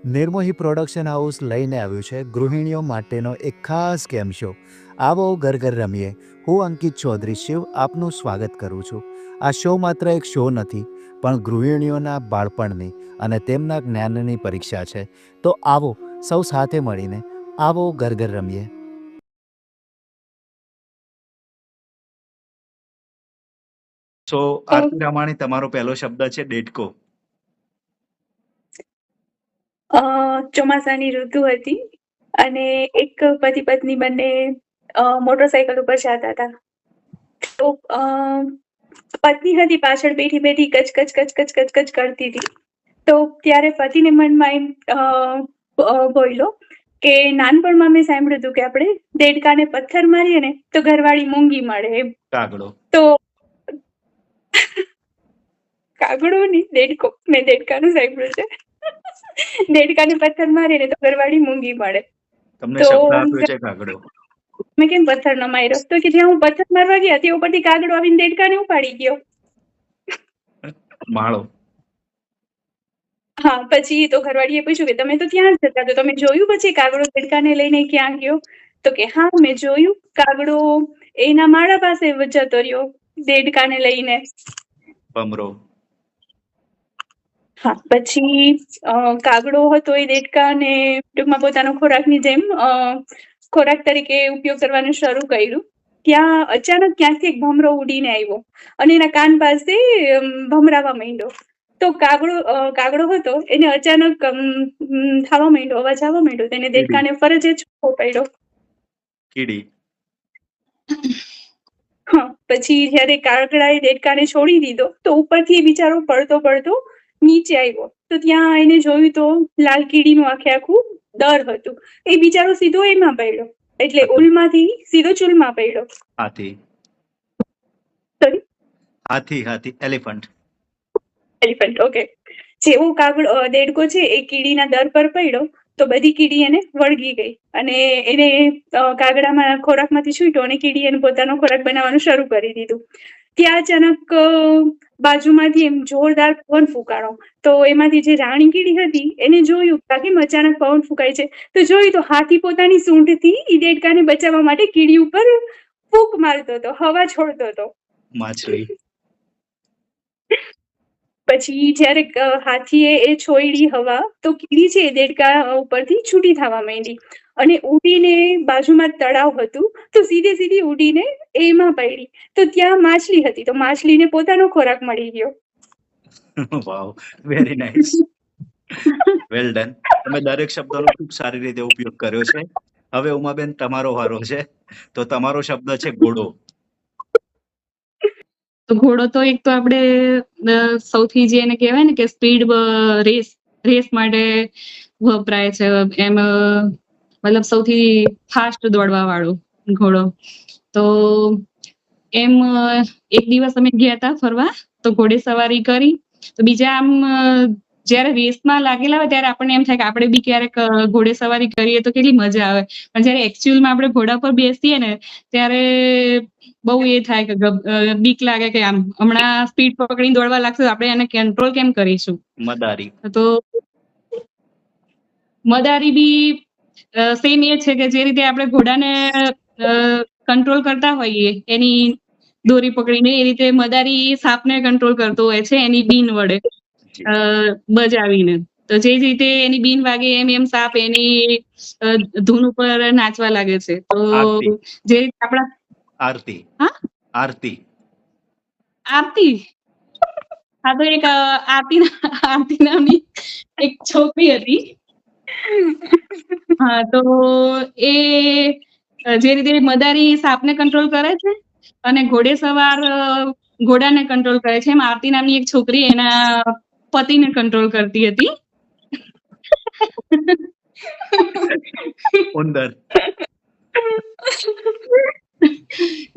Nirmohi production house લઈને આવ્યું છે ગૃહિણીઓ માટેનો એક ખાસ ગેમ શો. આવો ઘર ઘર રમીએ. હું અંકિત ચૌધરી શિવ આપનું સ્વાગત કરું છું. આ શો માત્ર એક શો નથી, પણ ગૃહિણીઓના બાળપણની અને તેમના જ્ઞાનની પરીક્ષા છે. તો આવો સૌ સાથે મળીને આવો ઘર ઘર રમીએ. તો આરતી રામાણી, તમારો પહેલો શબ્દ છે દેડકો. ચોમાસાની ઋતુ હતી અને એક પતિ પત્ની બંને મોટરસાયકલ ઉપર જતા હતા. તો પત્ની હતી પાછળ બેઠી બેઠી કચ કચ કચ કચ કચ કચ કરતી હતી. તો ત્યારે પતિને મનમાં એમ બોલ્યો કે નાનપણમાં મેં સાંભળ્યું હતું કે આપણે દેડકાને પથ્થર મારીએ ને તો ઘરવાળી મૂંગી મળે એમ. કાગડો. તો કાગડો નહીં, દેડકો. મેં દેડકાનું સાંભળ્યું છે. દેડકાને પથ્થર મારે ને તો ઘરવાળી મૂંગી મળે. તમને શબ્દ આપ્યો છે કાગડો. મેં કેમ પથ્થર ન માર્યો? તો કે જ્યાં હું પથ્થર મારવા ગયા તે ઉપરથી કાગડો આવીને દેડકાને ઉપાડી ગયો. માળો. હા, પછી તો ઘરવાળીએ પૂછ્યું કે તમે તો ત્યાં જ હતા, તો તમે જોયું પછી કાગડો દેડકાને લઈને ક્યાં ગયો? તો કે હા, મેં જોયું. કાગડો એના માળા પાસે જતો રહ્યો દેડકાને લઈને. ભમરો. હા, પછી કાગડો હતો એ દેડકાને ટૂંકમાં પોતાનો ખોરાકની જેમ ખોરાક તરીકે ઉપયોગ કરવાનું શરૂ કર્યું. ત્યાં અચાનક ક્યાંકથી એક ભમરો ઉડીને આવ્યો અને એના કાન પાસે ભમરાવા માંડ્યો. તો કાગડો હતો એને અચાનક થવા માંડ્યો, અવાજ આવવા માંડ્યો. તેને દેડકાને ફરજે છૂટો પડ્યો. કીડી. હા, પછી જયારે કાગડાએ દેડકાને છોડી દીધો તો ઉપરથી બિચારો પડતો પડતો નીચે આવ્યો. તો ત્યાં એને જોયું તો લાલ કીડીનું આખું દર હતું. એ બિચારો સીધો એમાં પડ્યો, એટલે ઉલમાંથી સીધો ચૂલમાં પડ્યો. હાથી. સોરી, હાથી. એલિફન્ટ. ઓકે. જેવો દેડકો છે એ કીડીના દર પર પડ્યો તો બધી કીડી એને વળગી ગઈ અને એને કાગડામાં ખોરાકમાંથી છૂટ્યો અને કીડી એને પોતાનો ખોરાક બનાવવાનું શરૂ કરી દીધું. ત્યાં અચાનક બાજુમાંથી એમ જોરદાર પવન ફૂંકાણો. તો એમાંથી જે રાણી કીડી હતી એને જોયું કે કેમ અચાનક પવન ફૂંકાય છે. તો જોયું તો હાથી પોતાની સૂંઢથી ઈ દેડકાને બચાવવા માટે કીડી ઉપર ફૂંક મારતો હતો, હવા છોડતો હતો. માછલી. પછી જયારે હાથીએ એ છોડી હવા તો કીડી છે દેડકા ઉપરથી છૂટી થવા માંડી અને ઉડીને બાજુમાં તળાવ હતું તો સીધી ઉડીને એમાં પડી. તો ત્યાં માછલી હતી તો માછલીને પોતાનો ખોરાક મળી ગયો. વાવ, વેરી નાઇસ. Well done. તમે દરેક શબ્દનો ખૂબ સારી રીતે ઉપયોગ કર્યો છે. હવે ઉમાબેન, તમારો વારો છે. તો તમારો શબ્દ છે ઘોડો. તો ઘોડો તો એક તો આપણે સૌથી જે એને કહેવાય ને કે સ્પીડ રેસ માટે વપરાય છે. એમ મતલબ સૌથી ફાસ્ટ દોડવા વાળો ઘોડો. તો એમ એક દિવસ અમે ગયા હતા ફરવા, તો ઘોડે સવારી કરી. તો બીજા આમ જયારે રેસમાં લાગેલા હોય ત્યારે આપણને એમ થાય કે આપણે બી ક્યારેક ઘોડે સવારી કરીએ તો કેટલી મજા આવે. પણ જયારે એકચ્યુઅલમાં આપણે ઘોડા પર બેસીએ ને ત્યારે બહુ એ થાય કે બીક લાગે કે આમ હમણાં સ્પીડ પકડીને દોડવા લાગશે તો આપણે એને કંટ્રોલ કેમ કરીશું. મદારી. તો મદારી બી સેમ એ છે કે જે રીતે આપણે ઘોડાને કંટ્રોલ કરતા હોઈએ એની દોરી પકડીને, એ રીતે મદારી સાપને કંટ્રોલ કરતો હોય છે એની બીન વડે બજાવીને. તો જે રીતે એની બીન વાગે એમ સાપ એની ધૂન ઉપર નાચવા લાગે છે. તો જે રીતે આપણા આરતી. હા, આરતી. હા, તો એક આરતી નામની એક છોકરી હતી. હા, તો એ જે રીતે મદારી સાપને કંટ્રોલ કરે છે અને ઘોડેસવાર ઘોડાને કંટ્રોલ કરે છે, એમ આરતી નામની એક છોકરી એના પતિને કંટ્રોલ કરતી હતી. ઉંદર.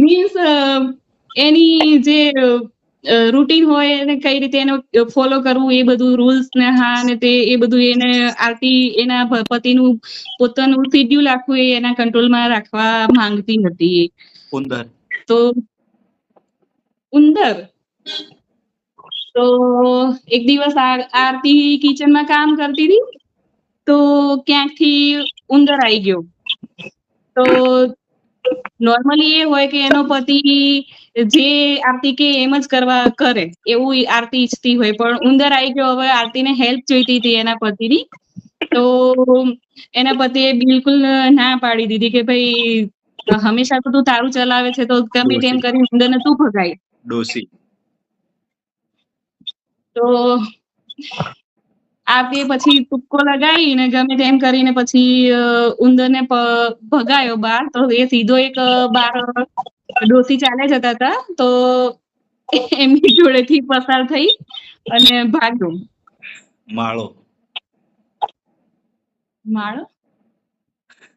મીન્સ એની જે રૂટીન હોય એને કઈ રીતે એનો ફોલો કરવું, એ બધું રૂલ્સ ને હા ને તે એ બધું એને આરતી એના પતિનું પોતાનું શેડ્યુલ આખું એના કંટ્રોલમાં રાખવા માંગતી હતી. ઉંદર. તો એક દિવસ આરતી કિચનમાં કામ કરતી હતી તો ક્યાંકથી ઉંદર આવી ગયો. તો નોર્મલી એ હોય કે એનો પતિ જે આરતી કે એમ જ કરે એવું આરતી ઈચ્છતી હોય, પણ ઉંદર આવી ગયો. હવે આરતીને હેલ્પ જોઈતી હતી એના પતિની, તો એના પતિએ બિલકુલ ના પાડી દીધી કે ભાઈ હંમેશા તો તું તારું ચલાવે છે, તો ગમે તેમ ડોસી કરીને ઉંદરને તું ભગાય. ડોસી તો આરતીએ પછી તુક્કો લગાવીને ગમે તેમ કરીને પછી ઉંદરને ભગાયો બહાર. તો એ સીધો એક બાર ડોસી ચાલે જતા હતા, તો એમની જોડેથી પસાર થઈ અને ભાગ્યો. માળો. માળો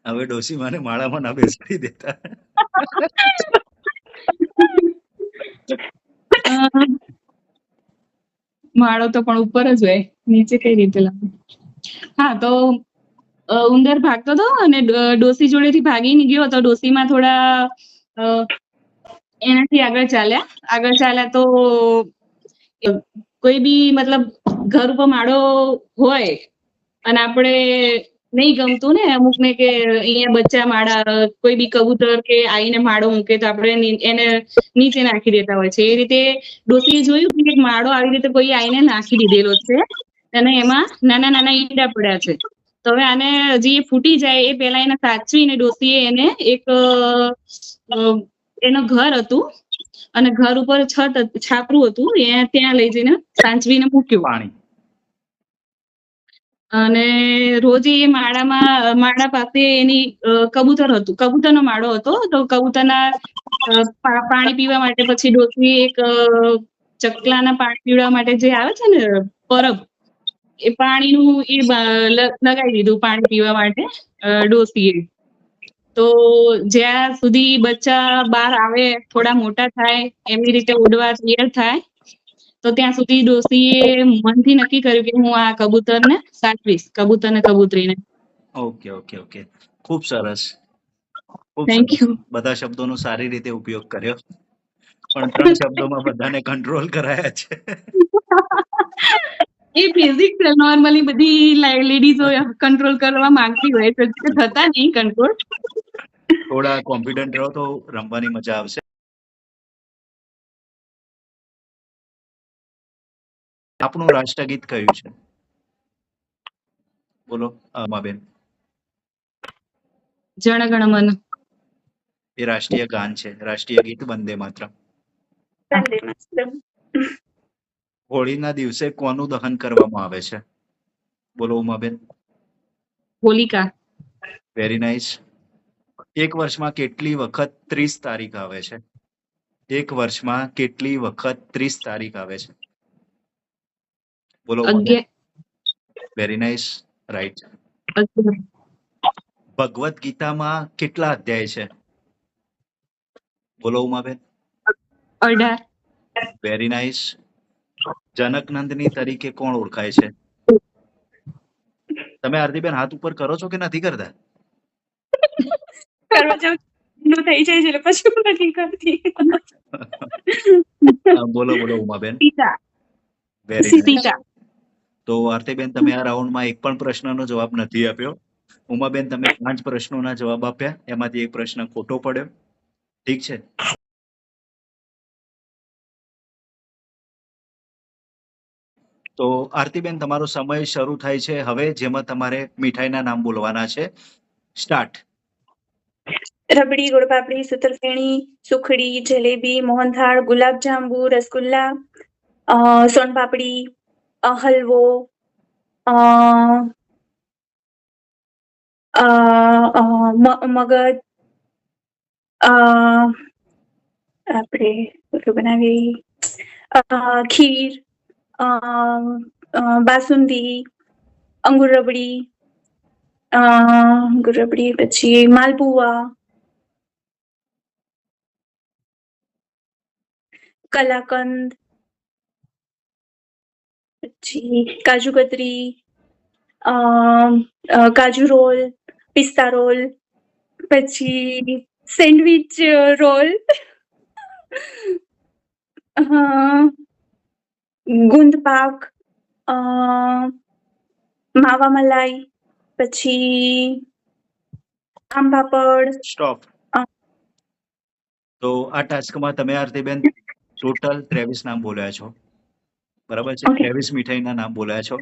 હવે ડોસી માને માળામાં ના બેસાડી દેતા. અ, માળો તો પણ ઉપર જ હોય, નીચે કઈ રીતે લાવે? હા, તો ઉંદર ભાગતો હતો અને ડોસી જોડેથી ભાગીને ગયો તો ડોસીમાં થોડા એનાથી આગળ ચાલ્યા તો કોઈ બી મતલબ ઘર ઉપર માળો હોય અને આપણે નહીં ગમતું ને અમુક ને કે અહીંયા બચ્ચા માળા, કોઈ બી કબૂતર કે આવીને માળો મૂકે તો આપણે એને નીચે નાખી દેતા હોય છે. એ રીતે ડોસીએ જોયું કે એક માળો આવી રીતે કોઈ આવીને નાખી દીધેલો છે અને એમાં નાના નાના ઈંડા પડ્યા છે. તો હવે આને હજી એ ફૂટી જાય એ પહેલા એને સાચવીને ડોસીએ એને એક એનું ઘર હતું અને ઘર ઉપર છાપરું હતું, ત્યાં લઈ જઈને સાચવીને મૂક્યું. પાણી. અને રોજ એ માળા પાસે એની કબૂતર હતું, કબૂતરનો માળો હતો. તો કબૂતરના પાણી પીવા માટે પછી ડોસી એક ચકલાના પાણી પીવા માટે જે આવે છે ને પરબ, એ પાણીનું એ લગાવી દીધું પાણી પીવા માટે ડોસીએ. તો જ્યાં સુધી બચ્ચા બહાર આવે, થોડા મોટા થાય, એમની રીતે ઉડવા તૈયાર થાય, તો ત્યાં સુધી ડોસીએ મનથી નક્કી કર્યું કે હું આ કબૂતરને સાચવીશ, કબૂતર ને કબૂતરીને. ઓકે ઓકે ઓકે, ખૂબ સરસ. Thank you. બધા શબ્દોનો સારી રીતે ઉપયોગ કર્યો, પણ 3 શબ્દોમાં બધાને કંટ્રોલ કરાયા છે. એ બેઝિક છે. નોર્મલી બધી લેડીઝો કંટ્રોલ કરવા માંગતી હોય છે, થતા નહીં કંટ્રોલ. થોડા કોન્ફિડન્ટ રહો તો રમવાની મજા આવશે. આપણું રાષ્ટ્રગીત કયું છે? બોલો અમાબેન. જણ ગણ મન. એ રાષ્ટ્રીય ગાન છે. રાષ્ટ્રીય ગીત વંદે માતરમ. વંદે માતરમ. હોળીના દિવસે કોનું દહન કરવામાં આવે છે? બોલો ઉમાબેન. હોલિકા. Very nice. એક વર્ષમાં કેટલી વખત 30 તારીખ આવે છે? એક વર્ષમાં કેટલી વખત 30 તારીખ આવે છે? બોલો Umaben. Very nice. Right. Bhagavad ગીતામાં કેટલા અધ્યાય છે? બોલો ઉમાબેન. 18. Very nice. જનકનંદની તરીકે કોણ ઓળખાય છે? તમે આરતીબેન હાથ ઉપર કરો છો કે નથી કરતા? કરવા જાઉં નું થઈ જાય છે એટલે પછી હું નથી કરતી. બોલો બોલો ઉમાબેન. સીતા. Very nice. સીતા. તો આરતીબેન તમે આ રાઉન્ડમાં એક પણ પ્રશ્નનો જવાબ નથી આપ્યો. ઉમાબેન તમે 5 પ્રશ્નોના જવાબ આપ્યા, એમાંથી એક પ્રશ્ન ખોટો પડ્યો. ઠીક છે. તો આરતીબેન તમારો સમય શરૂ થાય છે હવે, જેમાં તમારે મીઠાઈના નામ બોલવાના છે. સ્ટાર્ટ. રબડી, ગોળપાપડી, સૂતરફેણી, સુખડી, જલેબી, મોહનથાળ, ગુલાબજાંબુ, રસગુલ્લા, સોનપાપડી, હલવો, મગજ, આપણે ઓલું બનાવી ખીર, બાસુંદી, અંગુર રબડી, પછી માલપુઆ, કલાકંદ, પછી કાજુ કતરી, કાજુ રોલ, પિસ્તા રોલ, પછી સેન્ડવિચ રોલ, ગુંદ પાક, માવા મલાઈ, પછી આમ પાપડ. સ્ટોપ. હા. તો આ ટાસ્કમાં તમે આરતીબેન ટોટલ 23 નામ બોલ્યા છો, બરાબર છે? Okay. 23 મીઠાઈના નામ બોલ્યા છો.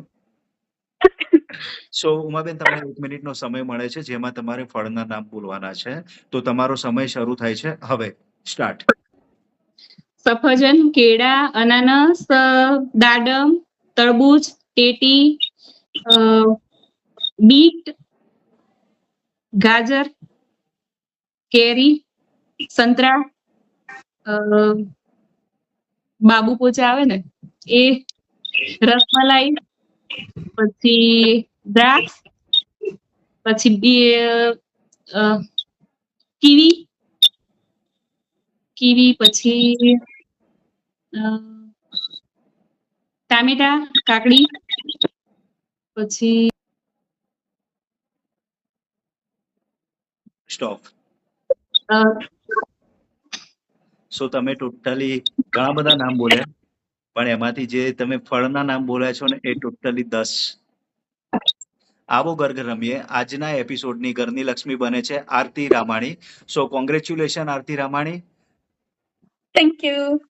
સો ઉમાબેન, તમને 1 મિનિટનો સમય મળે છે, જેમાં તમારે ફળના નામ બોલવાના છે. તો તમારો સમય શરૂ થાય છે હવે. સ્ટાર્ટ. સફરજન, કેળા, અનાનસ, દાડમ, તરબૂચ, ટેટી, બીટ, ગાજર, કેરી, સંતરા, બાબુ પોચા આવે ને એ, રસમલાઈ, પછી દ્રાક્ષ, પછી કીવી, પછી ટામેટા, કાકડી, પછી સ્ટોપ. અ, સો તમે ટોટલી ઘણા બધા નામ બોલ્યા, પણ એમાંથી જે તમે ફળના નામ બોલ્યા છો ને એ ટોટલી 10. આવો ઘર ઘર રમીએ આજના એપિસોડની ઘરની લક્ષ્મી બને છે Aarti Ramani. So congratulation Aarti Ramani. Thank you.